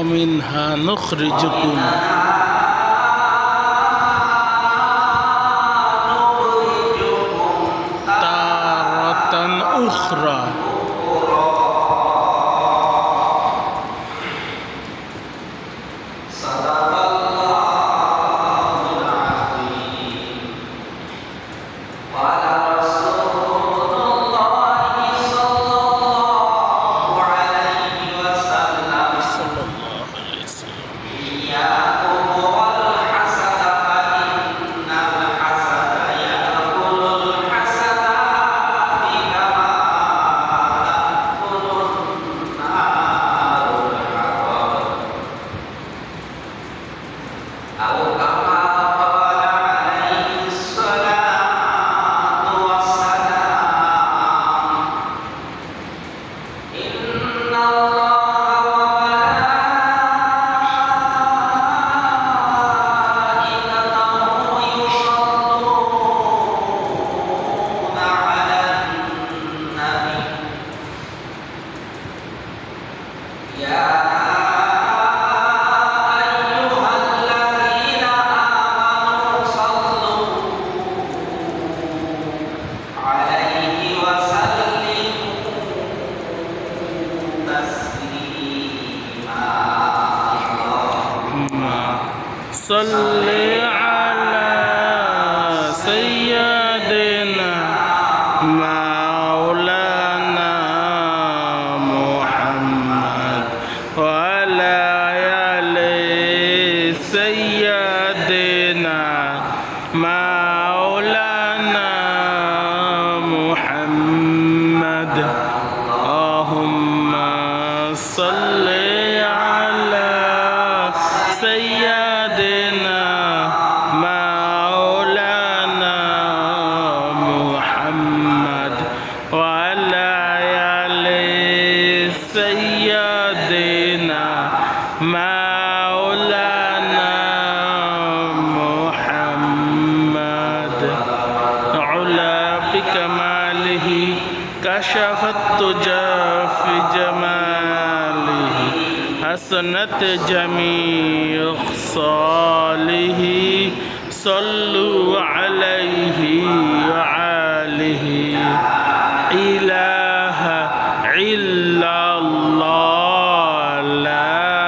ومنها نخرجكم تارة أخرى صل على سيدنا مولانا محمد وعلى آل سيدنا مولانا محمد اللهم صل على سيدنا مولانا محمد وعلى آل سيدنا مولانا محمد علا بكماله كشف التجى في جماله حسنت جميع خصاله صلوا عليه وعاله إله إلا الله لا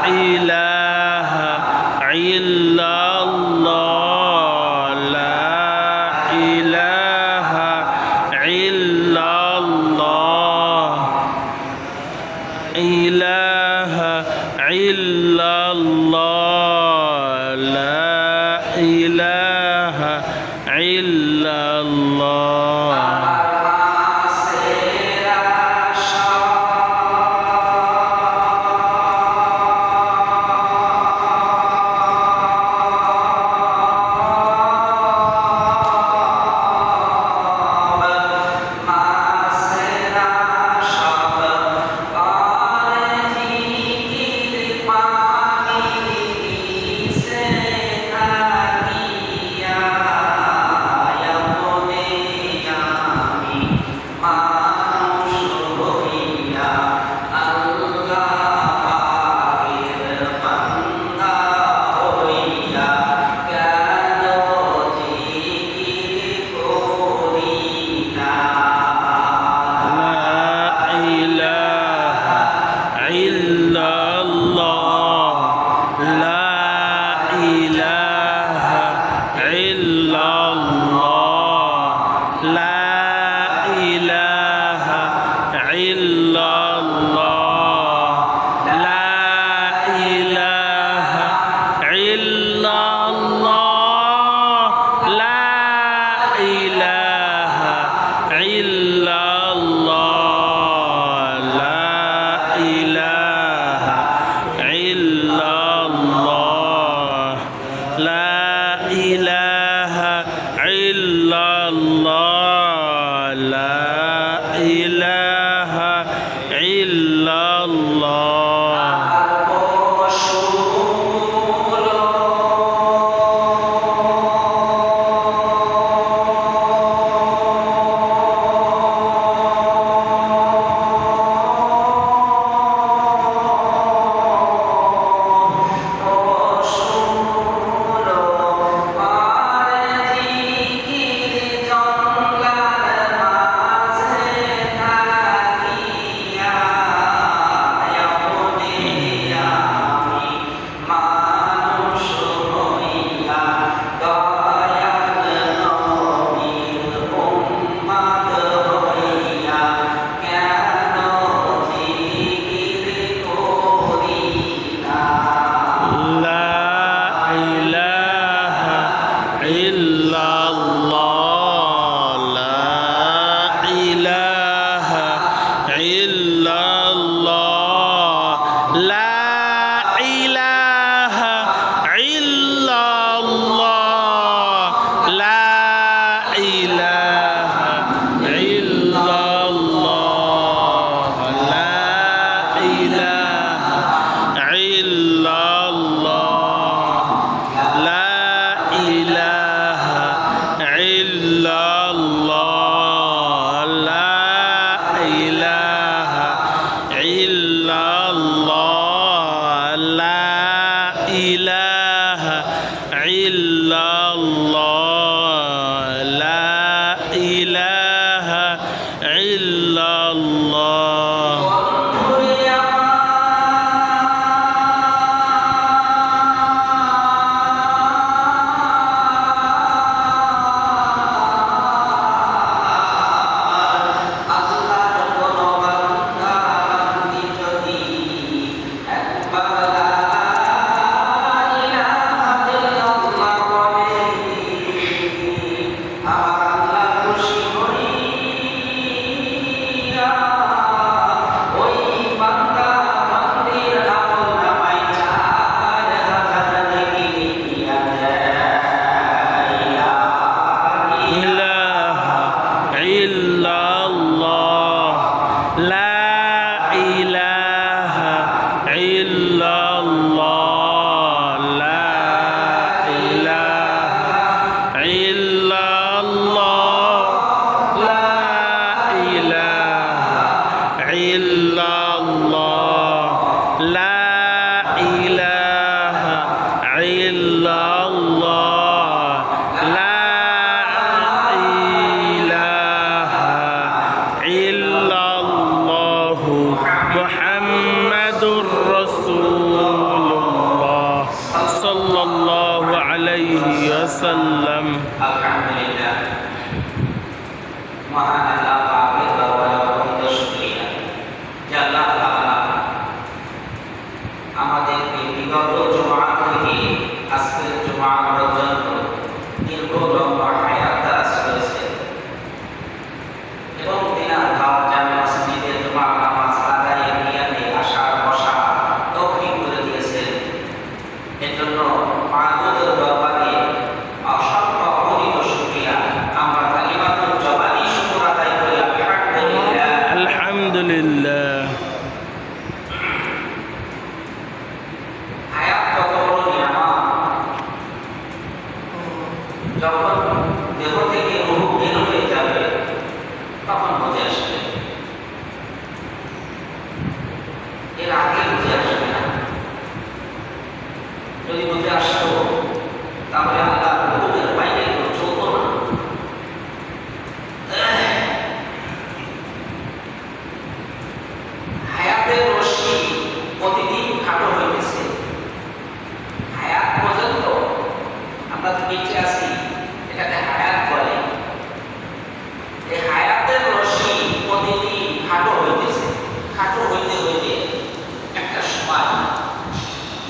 ইলাহা ইল্লাল্লাহ লা ইলাহা ইল্লাল্লাহ ইলাহা ইল্লাল্লাহ লা ইলাহা ইল্লাল্লাহ মুহাম্মাদুর রাসূলুল্লাহ ওয়াসাল্লাম। আলহামদুলিল্লাহ, মহান আল্লাহ পাকের দরবারে অনন্ত শুকরিয়া যে আল্লাহ তাআলা আমাদেরকে বিগত জুমআ থেকে আজকের জুমআ পর্যন্ত দীর্ঘ লম্বা হায়াত দারাজ করেছেন এবং দিনার ধাপ জামে মসজিদে জুমআ নামাজ আদায় নিয়াতে আসার বসা তৌফিক করে দিয়েছেন। এর জন্য মাহবুবের দরবারে অসংখ্য অগণিত শুকরিয়া। আমরা কালিমাতুল জবানি শুকর আদায় করি আলহামদুলিল্লাহ। আলহামদুলিল্লাহ। হায়াত কত বড় নিয়ামত! যখন দেহ থেকে রূহ বের হয়ে যাবে তখন বুঝে আসবে, এর আগে বুঝে আসবে না। যদি বুঝে আসতো তাহলে আল্লাহ রূহের বাইরে কেউ চলতো না। হায়াতের রশ্মি প্রতিদিন খাটো হইতেছে। হায়াত পর্যন্ত আমরা তো বেঁচে আছি, এটাকে হায়াত বলে। এই হায়াতের রশ্মি প্রতিদিন খাটো হইতেছে। খাটো হইতে হইতে একটা সময়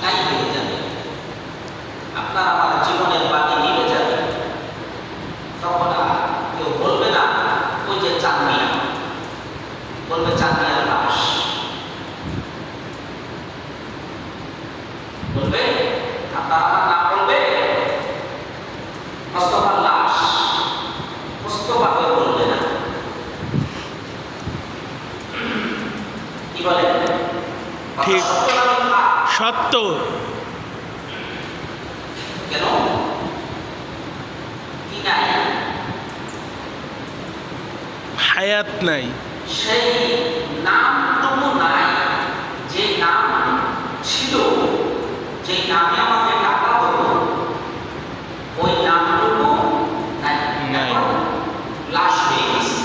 নাই হয়ে যাবে, আপনার আমার জীবনের বাতি নিভে যাবে। তখন আর কেউ বলবে না ওই যে চাঁদনি, বলবে চাঁদনিয়ার লাশ। বলবে আপনার আমার নাম বলবে মোস্তফার লাশ, মোস্তফা কেউ বলবে না। কি বলেন? ঠিক। সত্য না মিথ্যা? সত্য। কেন? কি নাই? হায়াত নাই। সেই নামটুকু নাই, যে নাম ছিল, যে নামে আমাকে ডাকা হতো, ওই নামটুকু নাই। নাই। লাশ হয়ে গেছে।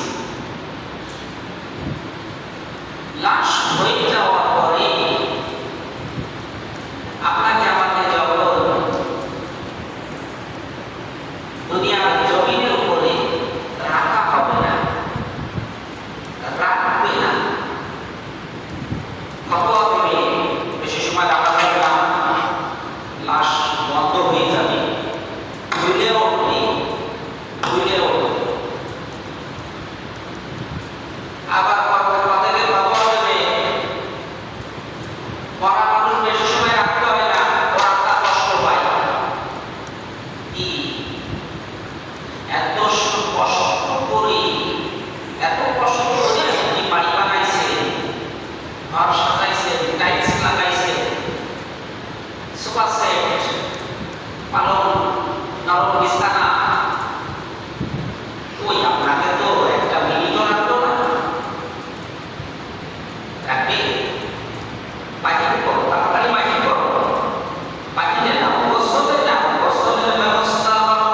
লাশ হয়ে যাওয়ার পরে আপনাকে আমাকে যখন দুনিয়ার জমিনের উপরে রাখা হবে না, রাখবে না, খবর দেবে, বেশি সময় রাখা যাবে না, লাশ বন্ধ হয়ে যাবে, ধুলে উঠবে, ধুলে উঠবে। আবার কথাকে খবর দেবে, পড়া মানুষ বেশি সময় রাখতে হয় না, পড়াটা কষ্ট পায়। কি এত কষ্ট করে, এত কষ্ট করে আপনি বাড়ি বানাইছেন, ঘর সাজাইছেন, টাইলস লাগাইছেন, সোফা সেট, পালং, নরম বিছানা, ওই আপনাকে তো একটা মিনিটও রাখতো না। রাখবে? বাকি করো, তাড়াতাড়ি বাকি করো। বাকি না, গোসলের ব্যবস্থা করো।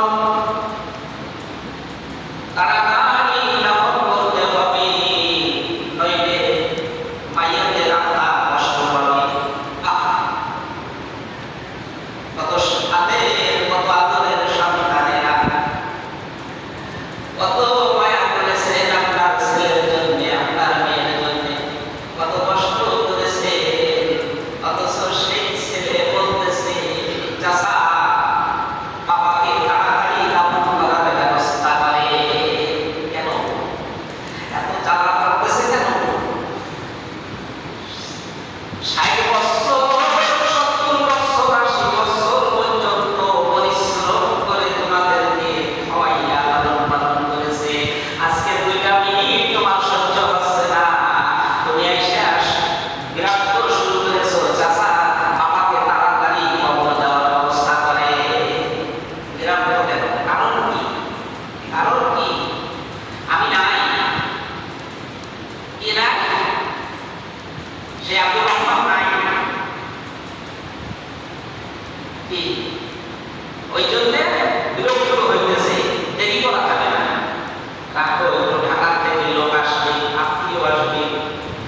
তাড়াতাড়ি নামাজ পড়তে হবে, নইলে মাইয়াদের আত্মা কষ্ট পাবে। কত আদের, কত আদরের সন্তানেরা কত মায়া করেছেন আপনার ছেলের জন্য, আপনার মেয়ের জন্য, কত কষ্ট করেছে। অথচ সেই ছেলে বলতেছে চাচা বাবাকে তাড়াতাড়ি দাফন করার ব্যবস্থা করে। কেন এত জ্বালা করতেছে? কেন 60 বছর, 70 বছর, 80 বছর পর্যন্ত পরিশ্রম করে তোমাদেরকে খাওয়াইয়া লালন পালন করেছে। আজকে 2টা মিনিট তোমার সহ্য হচ্ছে না, তুমি এসে বিরক্ত শুরু করেছো, চাচা বাবাকে তাড়াতাড়ি কবর দেওয়ার ব্যবস্থা করে। বিরক্ত কেন? কারণ কি? কারণ কি? আমি নাই, কি নাই? সে আব্দুর রহমান নাই কি? ওই জন্য বিরক্ত হইতেছে, দেরি করা যাবে না। রাখো, ঢাকা থেকে লোক আসবে, আত্মীয় আসবে,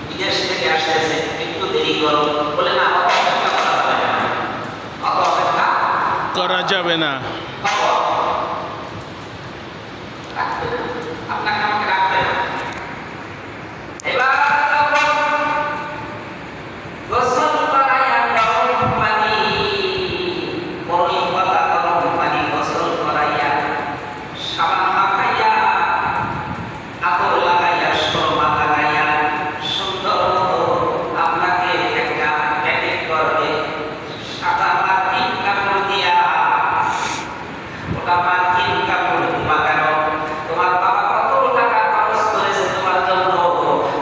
বিদেশ থেকে আসতেছে, একটু দেরি করো। বলে না, অত অপেক্ষা করা যাবে না, অত অপেক্ষা করা যাবে না। আপনাকে আমাকে রাখবে না। এবার গোসল করাইয়া গরম পানি, বড়ই পাতা গরম পানি গোসল করাইয়া, সাবান মাখাইয়া, আতর লাগাইয়া, সুরমা লাগাইয়া, সুন্দর মতো আপনাকে একটা প্যাকেট করবে সাদা মার্কিন কাপড় দিয়া। ওটা মার্কিন কাপড় দিবা কেন? তোমার বাবা কত টাকা খরচ করেছে তোমার জন্য,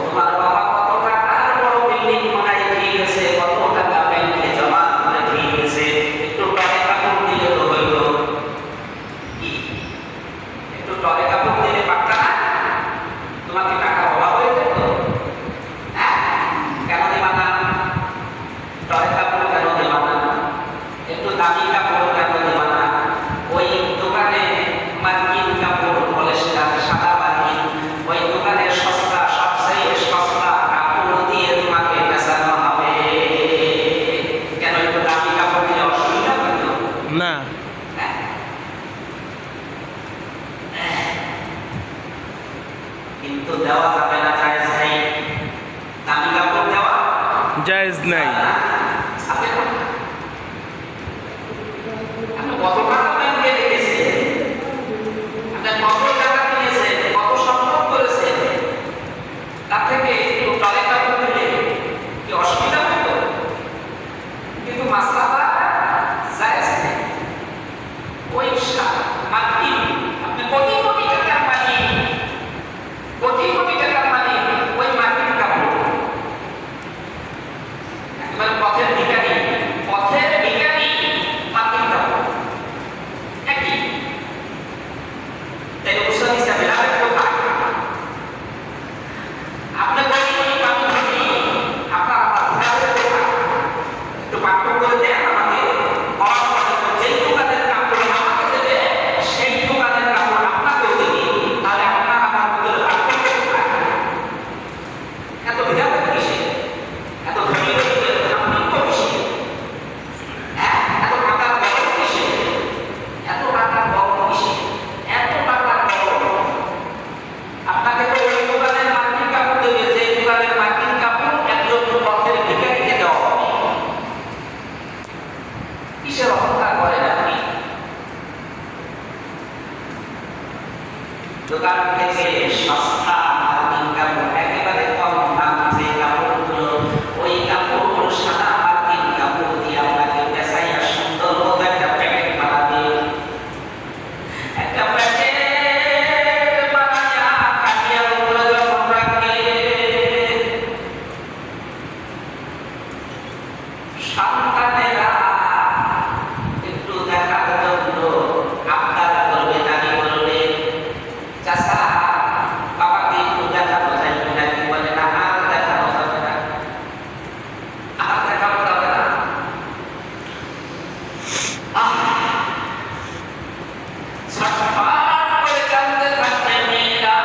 তোমার বাবা কত টাকার বড় বিল্ডিং বানাই দিয়ে গেছে, কত টাকা ব্যাংকে জমা করে দিয়ে গেছে, একটু টরে কাপড় দিলে তো হইল। কি একটু টরে কাপড় দিলে পারতা না? তোমাকে টাকা অভাব হয়ে যেত? হ্যাঁ, কেন দেবা না? টরে কাপড় কেন দেবা না? একটু দামি কাপড় কেন দেবা না? ওই দোকানে মার্কিন কাপড় পলিস্টার সাদা মার্কিন, ওই দোকানে সস্তা, সবচেয়ে সস্তা কাপড় দিয়ে তোমাকে বেচানো হবে। কেন একটু দামি কাপড় দিলে অসুবিধা হইল না, না? কিন্তু দেওয়া যাবে না, জায়েজ নাই। দামি কাপড় দেওয়া জায়েজ নাই। আপনি কত টাকা ব্যাংকে রেখেছেন? আপনি কত টাকা কিনেছেন? কত সম্পদ করেছেন? তার থেকে একটু টলে কাপড় দিলে কি অসুবিধা হতো? কিন্তু মাসলাটা জায়েজ নেই। ওই মাটি, আপনি কোটি কোটি টাকার মালিক, কোটি কোটি টাকার মালিক, ওই মাটির কাপড় একেবারে পথের ভিখারি, পথের ভিখারি মাটির কাপড় একই। তাই উৎসব হিসাবে লাভের কোথায়? আপনি বলি আমি ধরি, আপনার আমার লাভের কোথায়? একটু পার্থক্য করে দেন আমাকে। যেই দোকানের কাপড় আমাকে দেবে, সেই দোকানের কাপড় আপনাকেও দেবে, তাহলে আপনার আমার ভিতরে পার্থক্য কোথায়? এত বিধান কিসে? এত ধনী আপনি কিসে? হ্যাঁ, এত টাকার বড় কিসে? এত টাকার বড় কিসে? এত টাকার বড় আপনাকে তো ওই দোকানের মার্কিন কাপড় দেবে, যে দোকানের মার্কিন কাপড় একজন পথের ভিখারিকে দেওয়া হবে। কিসের অহংকার করেন আপনি? দোকান থেকে সস্তা মার্কিন কাপড়, একেবারে কম দাম যে কাপড়গুলো, ওই কাপড় সাদা মার্কিন কাপড় দিয়ে আপনাকে বেচাইয়া সুন্দর মতো একটা প্যাকেট বানাবে। একটা প্যাকেট বানাইয়া কাটিয়ার উপরে যখন রাখবে, সন্তানেরা একটু দেখার জন্য আবদার করবে, দাবি করবে, চাচা বাবাকে একটু দেখানো যাবে নাকি? বলে না, আর দেখানো যাবে না, আর দেখানো যাবে না। ছটফট করে কাঁদতে থাকবে মেয়েরা।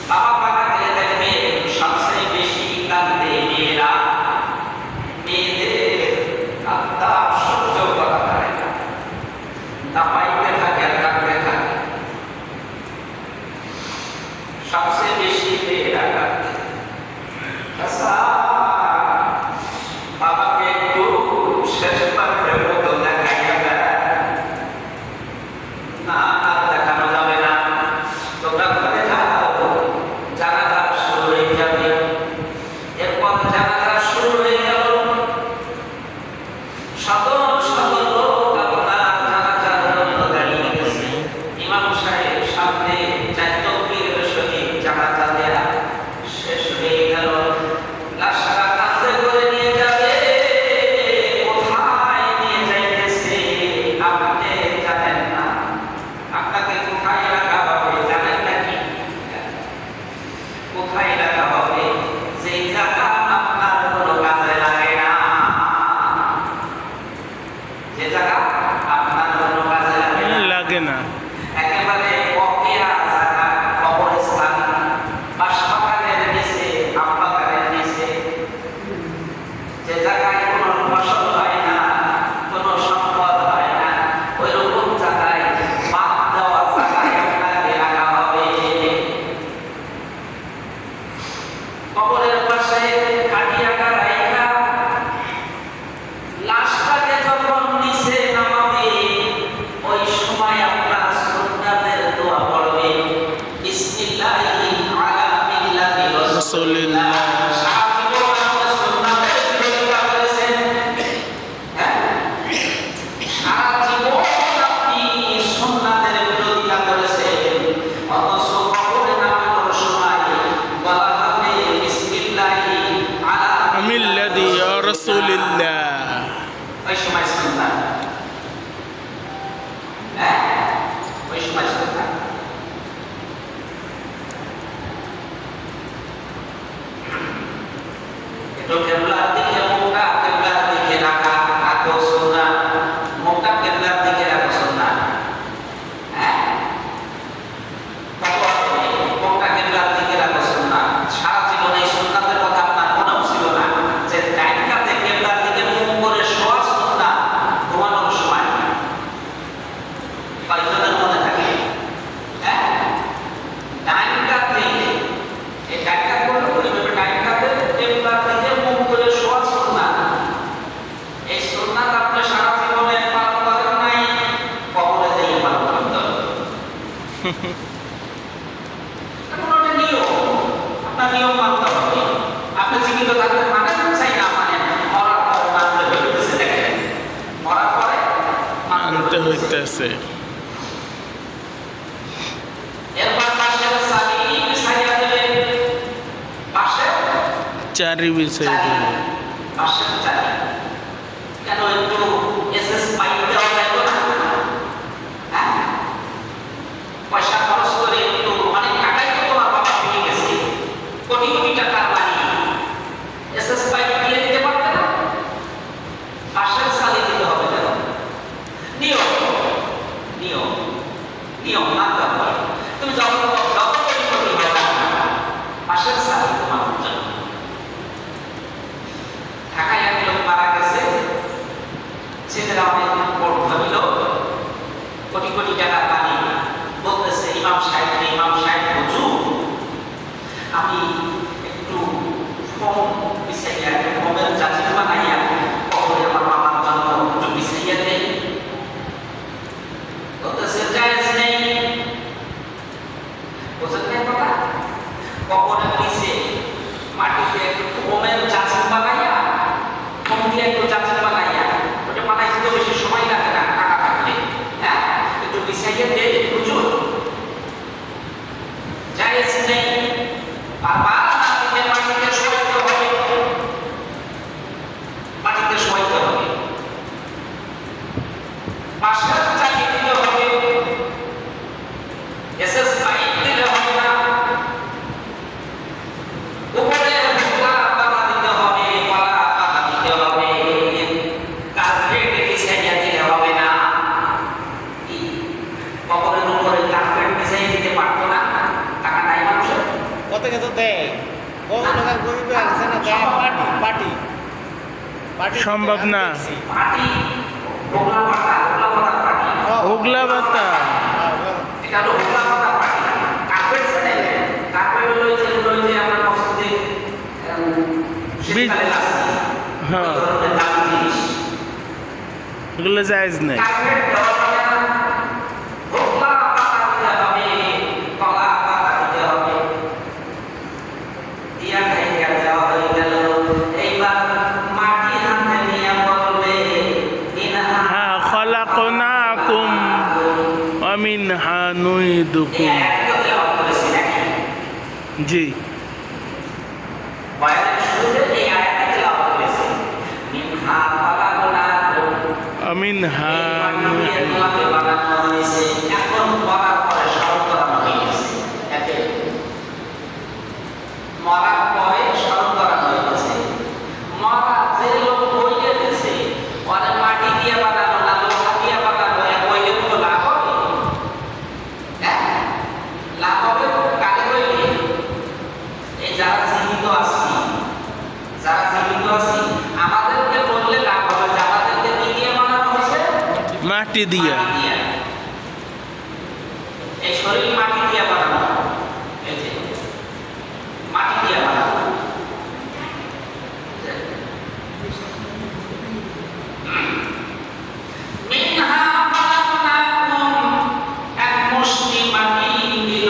বাবা মারা গেলে দেখবে সবচেয়ে বেশি কাঁদবে মেয়েরা। لله ওই সময় সুন্নাত, হ্যাঁ ওই সময় সুন্নাত। একটু কেবলার দিকে মুখটা কেবলার দিকে রাখো সুন্নাত, মুখটা কেবলার দিকে রাখো সুন্নাত, হ্যাঁ মুখটা কেবলার দিকে রাখো সুন্নাত। সারা জীবনে এই সুন্নাতের কথা আপনার মনেও ছিল না যে ডাইন কাতে কেবলার দিকে মুখ করে শোয়া সুন্নাত ঘুমানোর সময়, কয়েকজনের মনে থাকে, হ্যাঁ ডাইন কাতে এই ডাইন কাত বলতে ওইভাবে ডাইন কাতে কেবলার দিকে মুখ করে শোয়া সুন্নাত। এই সুন্নাত আপনি সারা জীবনে পালন করেন নাই, কবরে যেয়ে পালন করতে হবে। একটা নিয়ম, আপনার নিয়ম মানতে হবে। আপনি জীবিত থাকতে মানেন চাই না মানেন, মরার পর মানতে হইতেছে। দেখেন মরার পরে মানতে হইতেছে। এরপর পাশের সালি বিছাইয়া দিলেন, পাশে চারি বিষয় দিল। পাশের চালি কেন একটু এসএস পাইপ দেওয়া যাইতো না? হ্যাঁ পয়সা খরচ করে একটু অনেক টাকাই তো তোমার বাবা পেয়ে গেছে, কোটি কোটি টাকার বাড়ি, এসএস পাইপ দিয়ে দিতে পারবে না? পাশের সালি দিতে হবে কেন? নিয়ম নিয়ম নিয়ম মানতে হবে। তুমি যত কোটি কোটি হবে না, পাশের সালি তোমার জন্য। ঢাকায় এক লোক মারা গেছে, ছেলেরা অনেক বড় ভাবিল, কোটি কোটি টাকার বাড়ি, বলতেছে ইমাম সাহেব হুজুর আমি একটু ফোম বিছাইয়া ফোমের চাচির বানাইয়া কবরে আমার বাবার জন্য একটু বিছাইয়া দেই। বলতেছে জায়েজ নেই। বুঝেন না কথা? কবরের নিচে মাটিতে একটু ফোমের চাচির বানাইয়া, ফোম দিয়ে একটু চাচির বানাইয়া, ওটা বানাইতে তো বেশি সময় লাগে না, টাকা থাকলে, হ্যাঁ একটু বিছাইয়া দেই হুজুর, জায়েজ নেই। বারবার মাটিতে শোয়াইতে হবে, মাটিতে শোয়াইতে হবে, পাশের চালিয়ে দিতে হবে, এসএস পাইপ দিতে হবে না, উপরে ভোলা পাতা দিতে হবে, কলা পাতা দিতে হবে, কার্পেট বিছাইয়া দিতে হবে না। কবরের উপরে কার্পেট বিছাইয়া দিতে পারতো না, টাকা নাই মানুষের। কত কত দেয়, কত টাকা গরিব আছে না, দেয় পার্টি সম্ভব না। পাটি ওগলা পাতা পাটি, ওগলা বাতা এটা হলো ওগলা পাতা পাটি। কার্পেট ছাড়ে, কার্পেট হলো যে আমরা মসজিদে শীতকালে লাগে, হ্যাঁ। ওই ধরনের দামি জিনিস। এগুলো জায়েজ নাই। কার্পেট দেওয়া যাবে না, ওগলা পাতা দিতে হবে, কলা পাতা দিতে হবে। দিয়া খাইয়া দেওয়া হয়ে গেল, এইবার মাটি হাতে নিয়ে বলবে ইনহা হ্যাঁ খলাকনাকুম ওয়া মিনহা নুইদুকুম। জি বয়ানের শুরুতে এই আয়াতটা তেলাওয়াত করেছে, মিনহা খালাকনাকুম, ওয়া মিনহা এই মাটি দিয়ে তোমাকে বানানো হয়েছে। এখন মরার পরে স্মরণ করানো হয়ে গেছে, এতে মরার পরে স্মরণ করানো হয়ে গেছে। মরা যে লোক বইয়ে গেছে, ওরা মাটি দিয়ে বানানো না লোহা দিয়ে বানানো, এক বইলে কোনো লাভ হবে? হ্যাঁ লাভ হবে কাকে বইলে? এই যারা জীবিত আছি, আমাদেরকে বললে লাভ হবে যে আমাদেরকে কি দিয়ে বানানো হয়েছে? মাটি দিয়া। মাটি দিয়ে। এই শরীর মাটি দিয়ে বানানো, এই যে মাটি দিয়ে বানানো। মিনহা খালাকনাকুম, এক মুষ্টি মাটি দিল,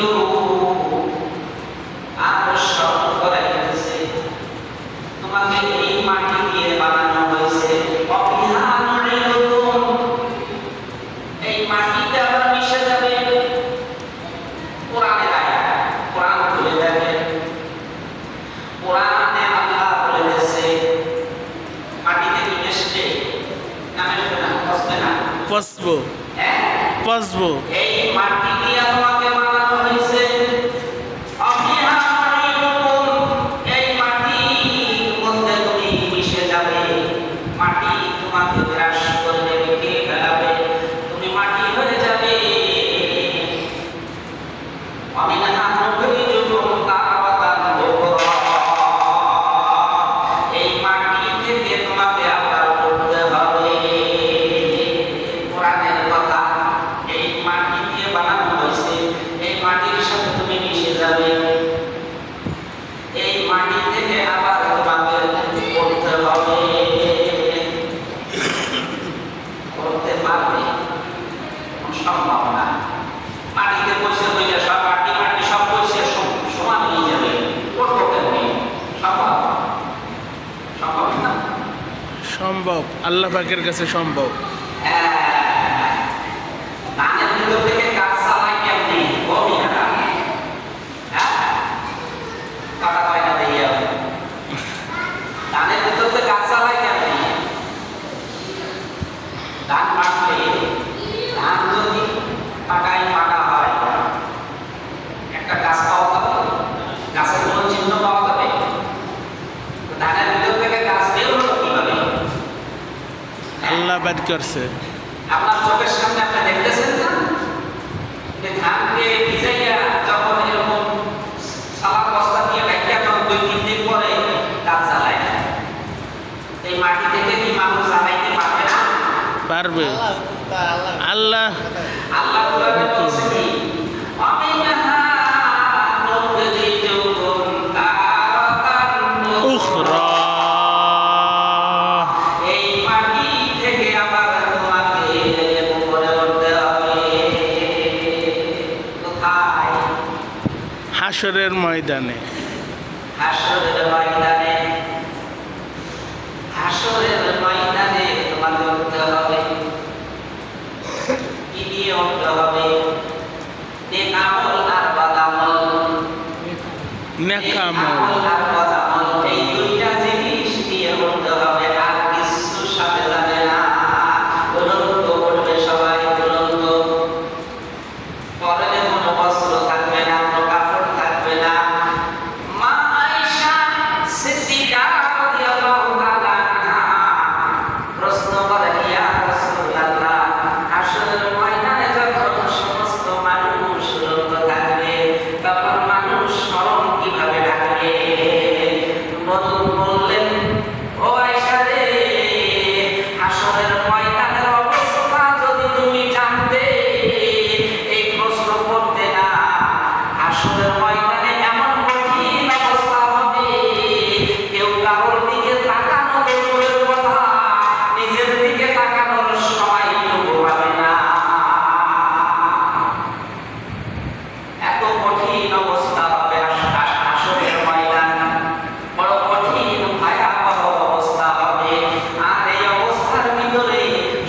আর স্মরণ করাইতেছে তোমাকে এই মাটি দিয়ে বানানো হয়েছে। অবিহা নুরিদুকুম, এই পসবো হ্যাঁ পসবো এই মাটি দিয়ে তোমাকে বানানো হয়েছে অফিহা মাটিকুম, এই মাটির মধ্যে তুমি মিশে যাবে, মাটি তোমাকে গ্রাস করবে, খেয়ে ফেলাবে, তুমি মাটি হয়ে যাবে। অমিনহা নুখরিজুকুম তারাতান উখরা, এই মাটি থেকে তোমাকে আবার উঠতে হবে। কোরআনের কথা, এই মাটি দিয়ে বানানো হয়েছে, এই মাটির সাথে তুমি মিশে যাবে, এই মাটি থেকে আবার তোমাকে উঠতে হবে। করতে পারবে? সম্ভব না। মাটিতে বসে হইলে সব মাটি মাটি সব বসে সমান হয়ে যাবে, করবো কেমনি? সম্ভব? সম্ভব না। সম্ভব, আল্লাহ পাকের কাছে সম্ভব। ধানের ভিতর থেকে গাছ চালায় কেমনি? অভিয়ারা। হ্যাঁ, কথা কয় না দিয়ে ধানের ভিতর থেকে গাছ চালায় কেমনি? ধান পাকলে, ধান যদি পাকায় পাকা হয়, একটা গাছ পাওয়া যাবে, গাছের কোনো চিহ্ন পাওয়া যাবে? তো ধানের ভিতর থেকে গাছ বের হলো কিভাবে? আল্লাহ বাদ করছে। আপনার চোখের সামনে আপনি দেখতেছেন না যে ধানকে ভিজাইয়া যখন এরকম সালাদ বস্তা দিয়ে রাখিয়া তখন 2-3 দিন পরে গাছ জ্বালায়, এই মাটি থেকে কি মানুষ জ্বালাইতে পারবে না? পারবে। আল্লাহ আল্লাহ আল্লাহ কোরআনে বলছেন কি আমিনহা নুখরিজুকুম তারাতান উখরা, এই মাটি থেকে আবার তোমাকে উপরে উঠতে হবে। কোথায়? হাসরের ময়দানে। হাসরের ময়দানে। হাসরের ময়দানে তোমাকে উঠতে হবে। কি দিয়ে উঠতে হবে? নেক আমল আর বদ আমল। নেক নেক আমল। আমল আর বদ আমল, এই দুইটা জিনিস দিয়ে উঠতে হবে, আর কিছুর সাথে যাবে না। উলঙ্গ উঠবে সবাই, উলঙ্গ। পরনে কোনো বস্ত্র থাকবে না, কোনো কাপড় থাকবে না। মা আয়েশা সিদ্দিকা রাদিয়াল্লাহু তাআলা আনহা প্রশ্ন করে, ইয়া রাসূলুল্লাহ, হাসরের ময়দানে যখন সমস্ত মানুষ উলঙ্গ থাকবে, তখন মানুষ স্মরণ কিভাবে রাখবে? বললেন, ও আয়েশা রে, হাসরের ময়দানের অবস্থা যদি তুমি জানতে, এই প্রশ্ন করতে না। হাসরের ময়দানে এমন কঠিন অবস্থা হবে, কেউ কারোর দিকে তাকানো তো দূরের কথা, নিজের দিকে তাকানোর সময়টুকু পাবে না। এত কঠিন অবস্থা হবে হাসরের ময়দান, বড় কঠিন ভয়াবহ অবস্থা হবে। আর এই অবস্থার ভিতরে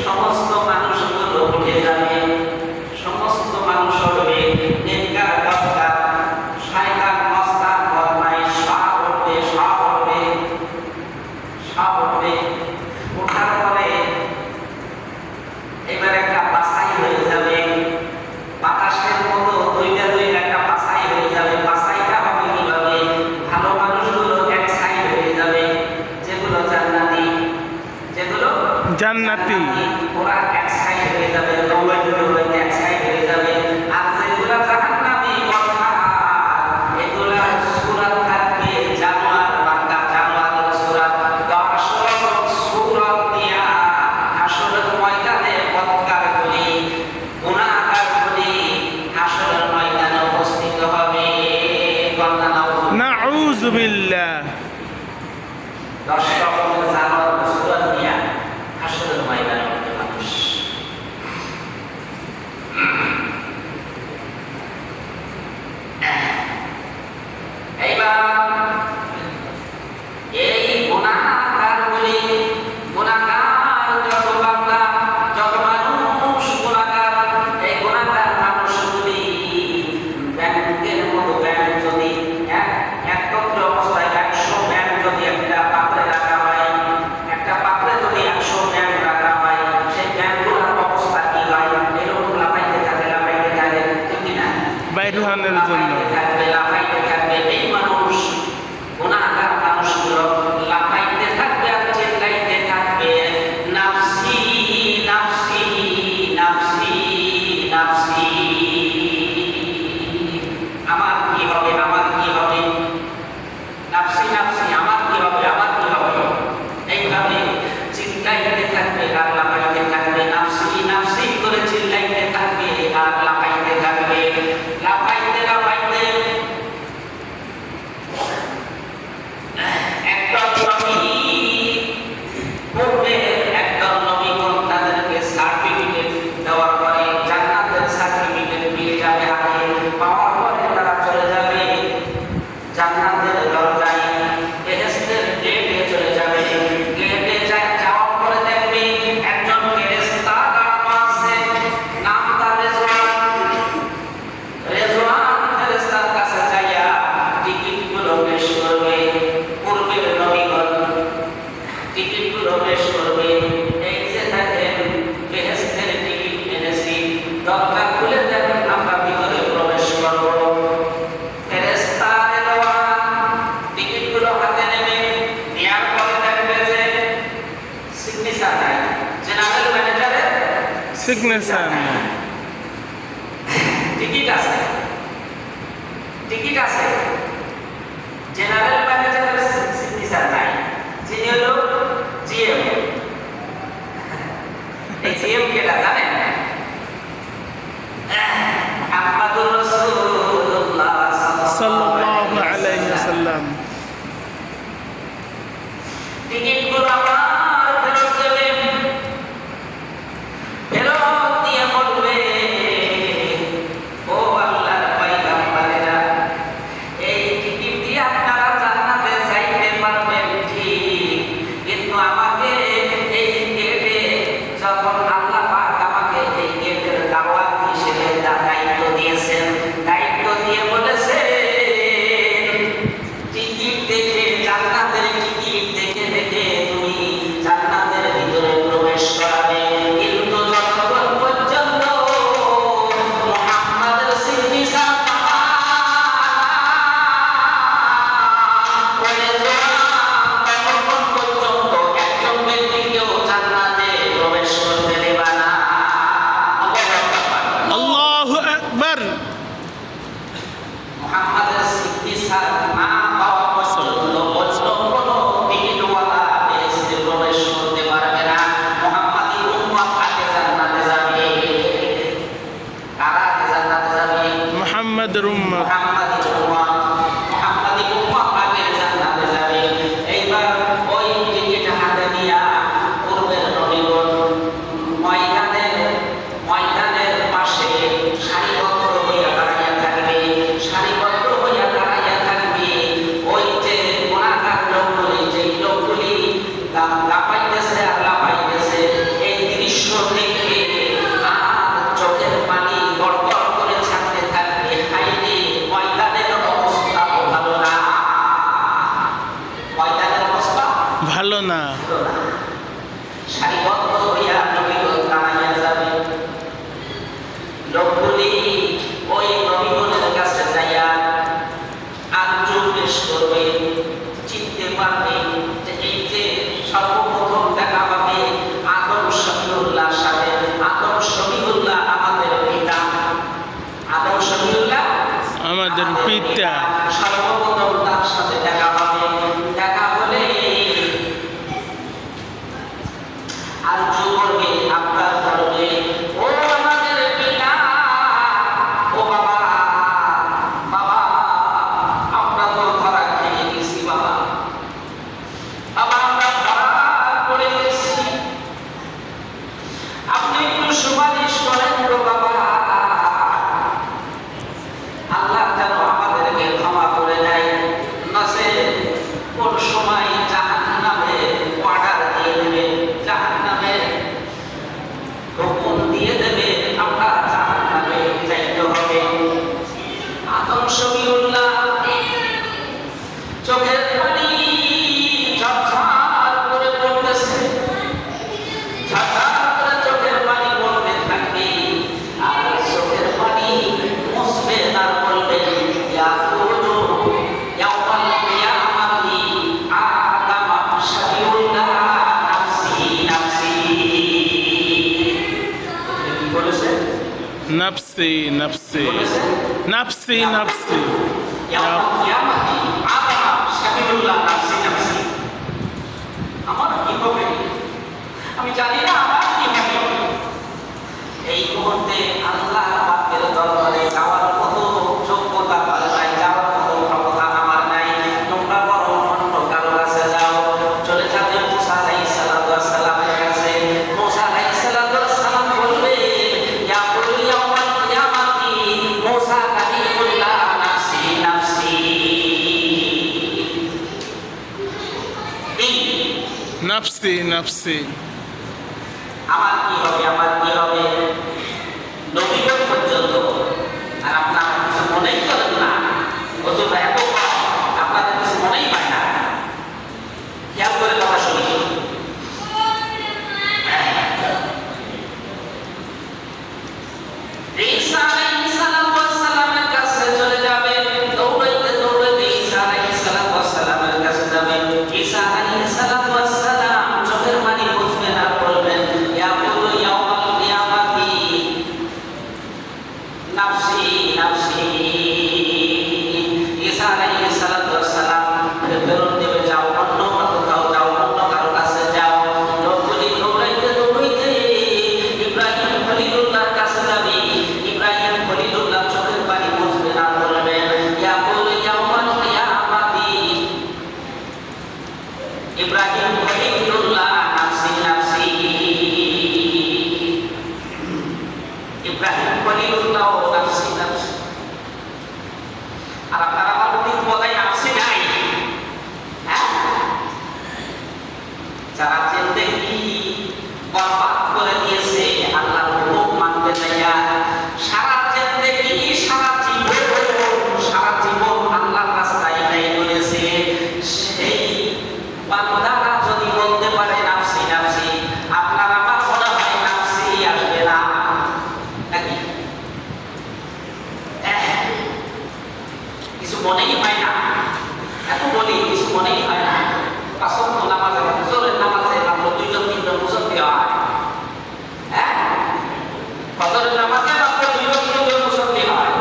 সমস্ত মানুষগুলো উঠে যাবে, সমস্ত মানুষ উঠবে, নেককার বদকার, শয়তান মস্তান বদমাইশ সব উঠবে, সব উঠবে, সব উঠবে। ওঠার পরে এবার একটা বাছাই হয়ে যাবে, বাতাসের মতো দুইটা একটা বাছাই হয়ে যাবে। বাছাইটা হবে কিভাবে? ভালো মানুষগুলো এক সাইড হয়ে যাবে, যেগুলো জান্নাতি, যেগুলো জান্নাতি। ওরা এক সাইড হয়ে যাবে, দৌড়াইতে এক সাইড হয়ে যাবে। আর যেগুলো জাহান্নামী অর্থাৎ এগুলা সূরাত থাকবে, জানোয়ার বান্দা, জানোয়ারের সূরাত, 10 সূরাত দিয়া হাসরের ময়দানে বদকারগুলি, গুনাহগারগুলি হাসরের ময়দানে উপস্থিত হবে। বলনা নাউযুবিল্লাহ। নাউযু বিল্লাহ। 10 রকমের জানোয়ার সূরাত দিয়া হাসরের ময়দানে উঠবে মানুষ। চিল্লাইতে থাকবে আর লাফাইতে থাকবে, নাফসি নাফসি করে চিল্লাইতে থাকবে আর লাফাইতে থাকবে, লাফাইতে লাফাইতে একদল নবী পূর্বে একদল নবীগণ তাদেরকে সার্টিফিকেট দেওয়ার পরে জান্নাতের সার্টিফিকেট পেয়ে যাবে, আগে পাওয়ার পরে তারা চলে যাবে জান্নাতের দরজায়, বেহেশতের গেটে চলে যাবে। গেটে যাওয়ার পরে দেখবে একজন ফেরেশতা দাঁড়ানো আছে, নাম তার রেজওয়ান। রেজওয়ান ফেরেশতার কাছে যাইয়া টিকিটগুলো পেশ করবে, পূর্বের নবীগণ টিকিটগুলো পেশ করবে। এই যে দেখেন বেহেশতের টিকিট এনেছি, দরজা খুলে দেন, আমরা ভিতরে প্রবেশ করব। ফেরেশতা রেজওয়ান টিকিটগুলো হাতে নেবে, নেওয়ার পরে দেখবে যে সিগনেচার নাই, জেনারেল ম্যানেজারের সিগনেচার টিকিট আছে, টিকিট আছে, জেনারেল ম্যানেজারের সিগনেচার নাই। যিনি হলো জিএম, এই জিএম কেটা জানেন? মুহাম্মাদুর রাসূলুল্লাহ সাল্লাল্লাহু আলাইহি ওয়াসাল্লাম। টিকিটগুলো আবার ফেরত দেবেন, ফেরত দিয়ে বলবে, ও আল্লাহর পয়গম্বরেরা, এই টিকিট দিয়ে আপনারা জান্নাতে যাইতে পারবেন ঠিক, কিন্তু আমাকে এই গেটে যখন আল্লাহ পাক আমাকে এই গেটের দাওয়াত হিসেবে দায়িত্ব দিয়েছেন, দায়িত্ব দিয়ে বলেছেন টিকিট দেখে, জান্নাতের টিকিট দেখে দেখে তুমি জান্নাতের ভিতরে প্রবেশ করাবে, কিন্তু যতক্ষণ পর্যন্ত মুহাম্মাদের সিগনেচার ততক্ষণ পর্যন্ত একজন ব্যক্তিকেও জান্নাতে প্রবেশ করতে দেবা না। আল্লাহু আকবার। মুহাম্মাদের সিগনেচার না পাওয়া পর্যন্ত অন্য কোনো টিকিটওয়ালা বেহেশতে প্রবেশ করতে পারবে না। মুহাম্মাদি উম্মত আগে জান্নাতে যাবে। কারা আগে জান্নাতে যাবে? মুহাম্মাদুর উম্মত। মুহাম্মাদি উম্মত, মুহাম্মাদি উম্মত আগে জান্নাতে যাবে। এইবার ওই টিকিট হাতে নিয়া পূর্বের নবীগণ ময়দানের পাশে সারিবদ্ধ হইয়া দাঁড়াইয়া থাকবে, সারিবদ্ধ হইয়া দাঁড়াইয়া থাকবে। ওই যে গুনাহগার লোকগুলি, যেই লোকগুলি লাফাইতেছে আর লাফাইতেছে, এই দৃশ্য দেখে আর চোখের পানি গড়গড় করে ছাড়তে থাকবে। হাইরে, ময়দানের অবস্থা ভালো না, ময়দানের অবস্থা ভালো না। ভালো না। সারিবদ্ধ হইয়া নবীগণ দাঁড়াইয়া যাবে। লোকগুলি ওই নবীগণের কাছে যাইয়া আরজু পেশ করবে, চিনতে পারবে যে এই যে সর্বপ্রথম দেখা পাবে আদম শফিউল্লাহর সাথে। আদম শফিউল্লাহ আমাদের পিতা, আদম শফিউল্লাহ আমাদের পিতা। সর্বপ্রথম তার সাথে দেখা হবে। দেখা হলে আরজু করবে, আবদার করবে, ও আমাদের পিতা, ও বাবা, বাবা আমরা তো ধরা খেয়ে গেছি, বাবা, বাবা আমরা ধরা পড়ে গেছি, আপনি একটু সুপারিশ করেন তো বাবা, আল্লাহ যেন আমাদেরকে ক্ষমা করে দেয়, নসে কোন সময় জাহান্নামে অর্ডার দিয়ে দেবে, জাহান্নামে হুকুম দিয়ে দেবে, আমরা জাহান্নামে যাইতে হবে। আদম শফিউল্লাহ চোখের পানি ঝরঝর করে পড়তেছে, ঝরঝর করে চোখের পানি পড়তে থাকবে, আর চোখের পানি মুছবে, আর বলবেন ইয়াকুলু ইয়াউমাল কিয়ামাতি আদম শফিউল্লাহ নাফসি নাফসি। কি বলেছে? নাফসি নাফসি নাফসি নাফসি। ইয়াউমাল কিয়ামাতি আদম শফিউল্লাহ নাফসি নাফসি। আমার কি হবে? নাফসি নাফসি আমার কি হবে, আমার কি হবে, নবীগণ পর্যন্ত। আর আপনার কিছু মনেই করেন না, ওজনটা এত কম, আপনাদের কিছু মনেই পায় না। খেয়াল করে কথা শুনি। ঈসা আলাইহিস সালাম ওয়াস সালামের কাছে চলে যাবে, দৌড়াইতে দৌড়াইতে ঈসা আলাইহিস সালাম ওয়াস সালামের কাছে যাবে। ঈসা আলাইহিস সালাম ওয়াস সালাম চোখের পানি মুছবেন আর বলবেন, ইয়াকুলু ইয়াউমাল কিয়ামাতি নাফসি নাফসি। ঈসা আলাইহিস সালাম ওয়াস সালাম ফেরত দেবে, যাও অন্য কোথাও যাও, অন্য কারো কাছে যাও। লোকগুলি দৌড়াইতে দৌড়াইতে ইব্রাহিম খলিলুল্লাহর কাছে যাবে। ইব্রাহিম খলিলুল্লাহ চোখের পানি মুছবেন আর বলবেন, ইয়াকুলু ইয়াউমাল কিয়ামাতি। ইব্রাহিম খলিলুল্লাহ নাফসি নাফসি। ইব্রাহিম খলিলুল্লাহ নাফসি নাফসি। আর আপনারা আমার প্রতি বলাই নাফসি নাই, হ্যাঁ? যারা জিন্দেগি বরবাদ করে দিয়েছে আল্লাহর হুকুম মানতে চাইয়া, সারা জিন্দেগি সারা জীবন আল্লাহর রাস্তায় ব্যয় করেছে, সেই বান্দারা যদি বলতে পারে নাফসি নাফসি, আপনার আমার মনে হয় নাফসি আসবে না নাকি? কিছু মনেই হয় না, এত বলি কিছু মনেই হয় না। পাঁচ ওয়াক্ত নামাজে, ফজরের নামাজে মাত্র 2-3 মুসল্লি হয়, হ্যাঁ? ফজরের নামাজে মাত্র 2-3 মুসল্লি হয়,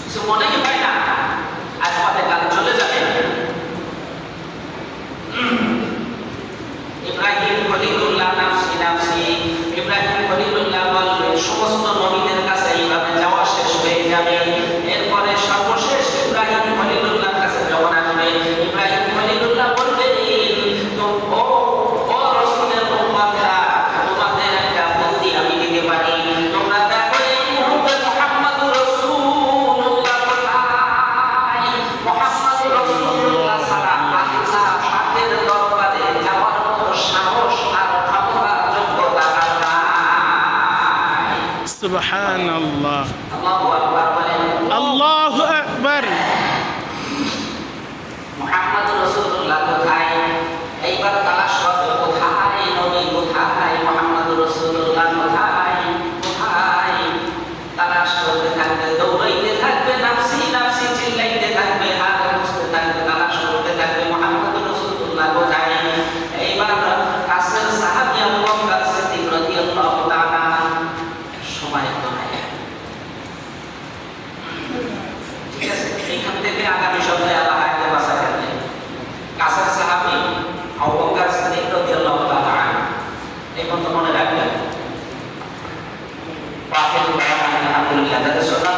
কিছু মনেই হয় না। আজ বাদে কাল চলে যাবে। ইব্রাহিম খলিলুল্লাহ নাফসি নাফসি। ইব্রাহিম খলিলুল্লাহ বললেন, সমস্ত নবীদের কাছে এইভাবে যাওয়া শেষ হয়ে যাবে। এরপরে সর্বশেষ ইব্রাহিম খলিলুল্লাহর কাছে যখন আসবে, ইব্রাহিম খলিলুল্লাহ বলবেন, তো ও রাসূলের উম্মতরা, তোমাদের একটা বুদ্ধি আমি দিতে পারি। তোমরা দেখো এই মুহূর্তে মুহাম্মদুর রাসূলুল্লাহ কোথায়? মুহাম্মদুর রাসূলুল্লাহ ছাড়া আল্লাহ পাকের দরবারে যাওয়ার মতো সাহস আর ক্ষমতা যোগ্যতা আর নাই। সুবহানাল্লাহ আল্লাহু আকবার বলেন। আল্লাহু আকবার। মুহাম্মদুর রাসূলুল্লাহ কোথায়? এইবার তালাশ করবে, কোথায় নবী, কোথায় মুহাম্মদুর রাসূলুল্লাহ, কোথায় কোথায়? তালাশ করতে থাকবে, দৌড়াইতে থাকবে, নাফসি নাফসি চিল্লাইতে থাকবে, হাত মুছতে থাকবে, তালাশ করতে থাকবে মুহাম্মদুর রাসূলুল্লাহ কোথায়। এইবার কাছের সাহাবী আবু বকর সিদ্দিক রাদিয়াল্লাহু তাআলা সময় তো নাই, ঠিক আছে? এইখান থেকে আগামী সপ্তাহে আল্লাহ আয়াতে বাঁচা করবে। কাছের সাহাবী আবু বকর সিদ্দিক রাদিয়াল্লাহু তাআলা, এই কথা মনে রাখবেন। পাকের আলহামদুলিল্লাহ, যাদের সুন্নাত